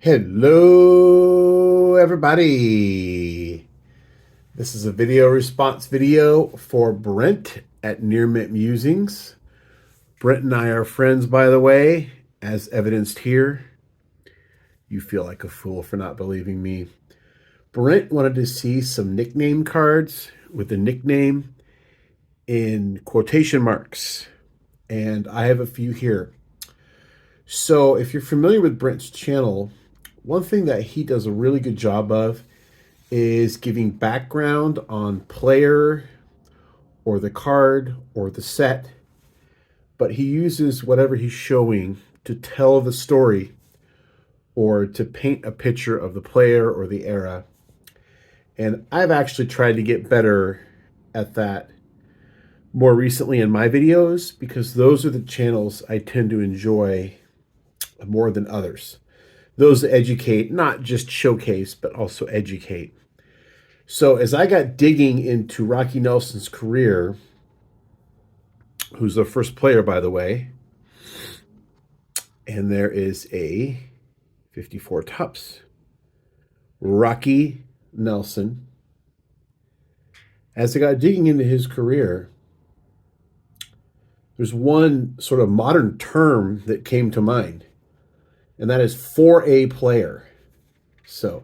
Hello, everybody. This is a video response video for Brent at Near Mint Musings. Brent and I are friends, by the way, as evidenced here. You feel like a fool for not believing me. Brent wanted to see some nickname cards with the nickname in quotation marks, and I have a few here. So if you're familiar with Brent's channel, one thing that he does a really good job of is giving background on player or the card or the set, but he uses whatever he's showing to tell the story or to paint a picture of the player or the era. And I've actually tried to get better at that more recently in my videos because those are the channels I tend to enjoy more than others. Those that educate, not just showcase, but also educate. So as I got digging into Rocky Nelson's career, who's the first player, by the way, and there is a 54 Topps. Rocky Nelson. As I got digging into his career, there's one sort of modern term that came to mind, and that is 4A player. So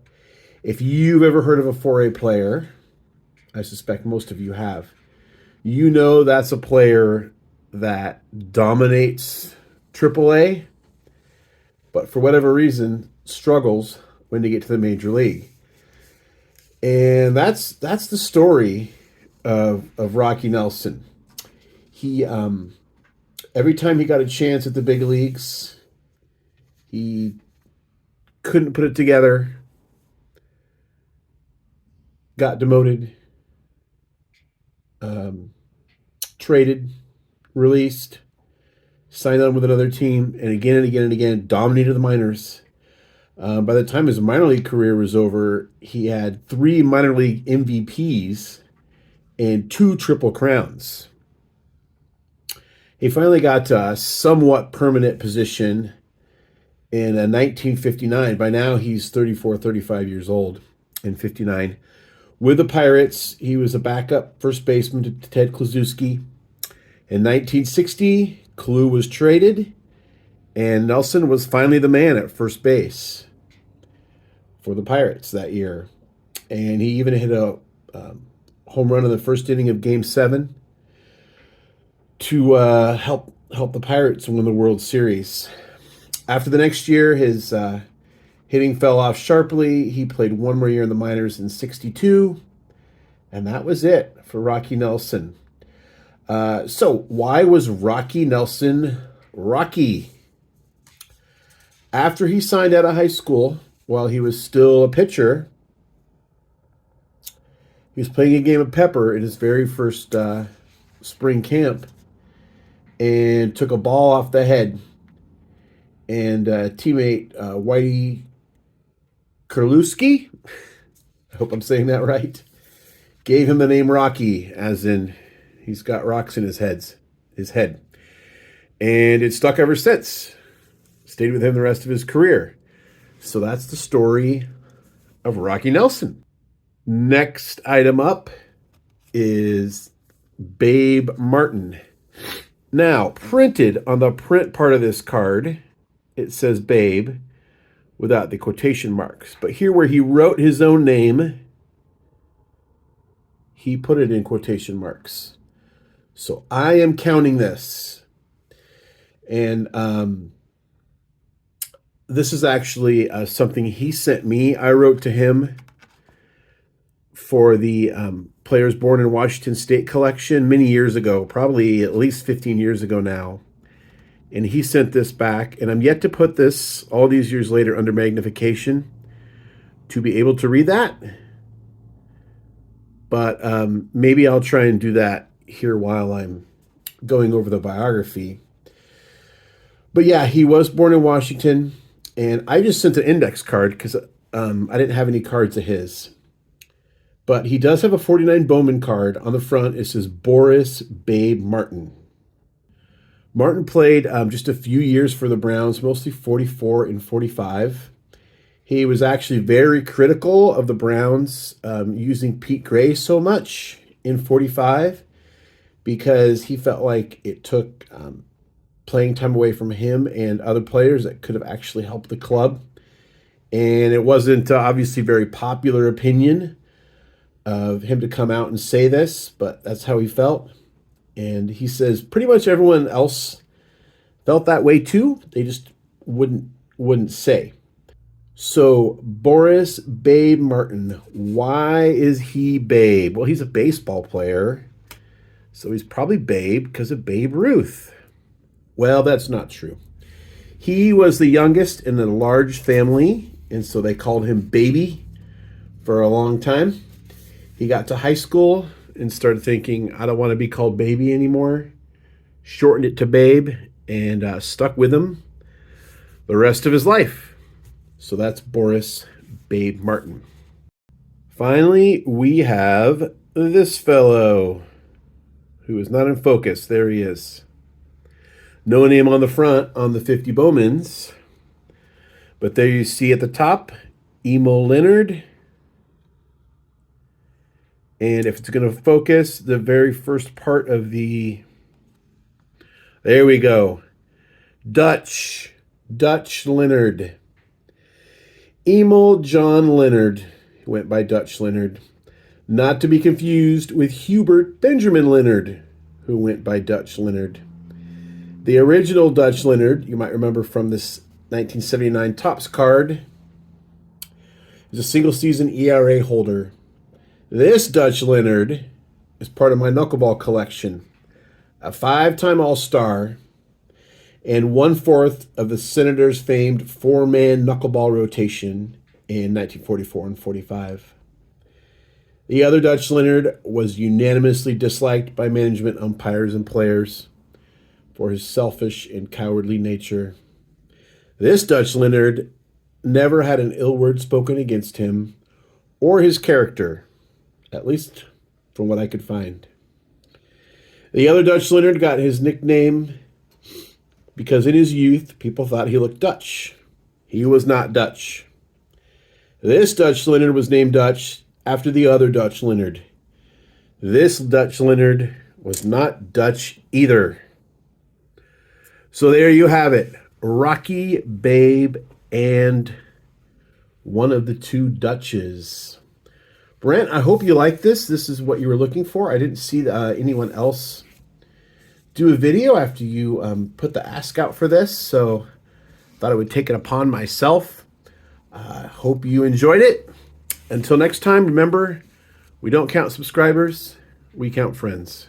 if you've ever heard of a 4A player, I suspect most of you have, you know that's a player that dominates AAA, but for whatever reason struggles when they get to the major league. And that's the story of Rocky Nelson. He every time he got a chance at the big leagues, he couldn't put it together, got demoted, traded, released, signed on with another team, and again, dominated the minors. By the time his minor league career was over, he had 3 minor league MVPs and 2 Triple Crowns. He finally got a somewhat permanent position in 1959. By now, he's 34, 35 years old in 59. With the Pirates, he was a backup first baseman to Ted Kluszewski. In 1960, Klue was traded, and Nelson was finally the man at first base for the Pirates that year. And he even hit a home run in the first inning of Game 7 to help the Pirates win the World Series. After the next year, his hitting fell off sharply. He played one more year in the minors in 62, and that was it for Rocky Nelson. So why was Rocky Nelson Rocky? After he signed out of high school, while he was still a pitcher, he was playing a game of pepper in his very first spring camp and took a ball off the head. And teammate Whitey Kurlewski, I hope I'm saying that right, gave him the name Rocky, as in he's got rocks in his head. And it stuck ever since. Stayed with him the rest of his career. So that's the story of Rocky Nelson. Next item up is Babe Martin. Now, printed on the print part of this card, it says Babe without the quotation marks. But here where he wrote his own name, he put it in quotation marks. So I am counting this. And this is actually something he sent me. I wrote to him for the Players Born in Washington State collection many years ago, probably at least 15 years ago now. And he sent this back, and I'm yet to put this all these years later under magnification to be able to read that. But maybe I'll try and do that here while I'm going over the biography. But yeah, he was born in Washington, and I just sent an index card because I didn't have any cards of his. But he does have a 49 Bowman card. On the front, it says Boris Babe Martin. Martin played just a few years for the Browns, mostly 44 and 45. He was actually very critical of the Browns using Pete Gray so much in 45 because he felt like it took playing time away from him and other players that could have actually helped the club. And it wasn't obviously very popular opinion of him to come out and say this, but that's how he felt. And he says pretty much everyone else felt that way too. They just wouldn't say. So Boris Babe Martin, why is he Babe? Well, he's a baseball player, so he's probably Babe because of Babe Ruth. Well, that's not true. He was the youngest in a large family, and so they called him Baby for a long time. He got to high school and started thinking, I don't want to be called Baby anymore. Shortened it to Babe and stuck with him the rest of his life. So that's Boris Babe Martin. Finally, we have this fellow who is not in focus. There he is. No name on the front on the 50 Bowmans. But there you see at the top, Emo Leonard. And if it's going to focus, the very first part of the... There we go. Dutch Leonard. Emil John Leonard went by Dutch Leonard. Not to be confused with Hubert Benjamin Leonard, who went by Dutch Leonard. The original Dutch Leonard, you might remember from this 1979 Topps card, is a single-season ERA holder. This Dutch Leonard is part of my knuckleball collection. A 5-time All-Star and 1/4 of the Senators' famed 4-man knuckleball rotation in 1944 and 45. The other Dutch Leonard was unanimously disliked by management, umpires, and players for his selfish and cowardly nature. This Dutch Leonard never had an ill word spoken against him or his character, at least from what I could find. The other Dutch Leonard got his nickname because in his youth, people thought he looked Dutch. He was not Dutch. This Dutch Leonard was named Dutch after the other Dutch Leonard. This Dutch Leonard was not Dutch either. So there you have it. Rocky, Babe, and one of the two Dutches. Brent, I hope you like this. This is what you were looking for. I didn't see anyone else do a video after you put the ask out for this, so thought I would take it upon myself. Hope you enjoyed it. Until next time, remember, we don't count subscribers, we count friends.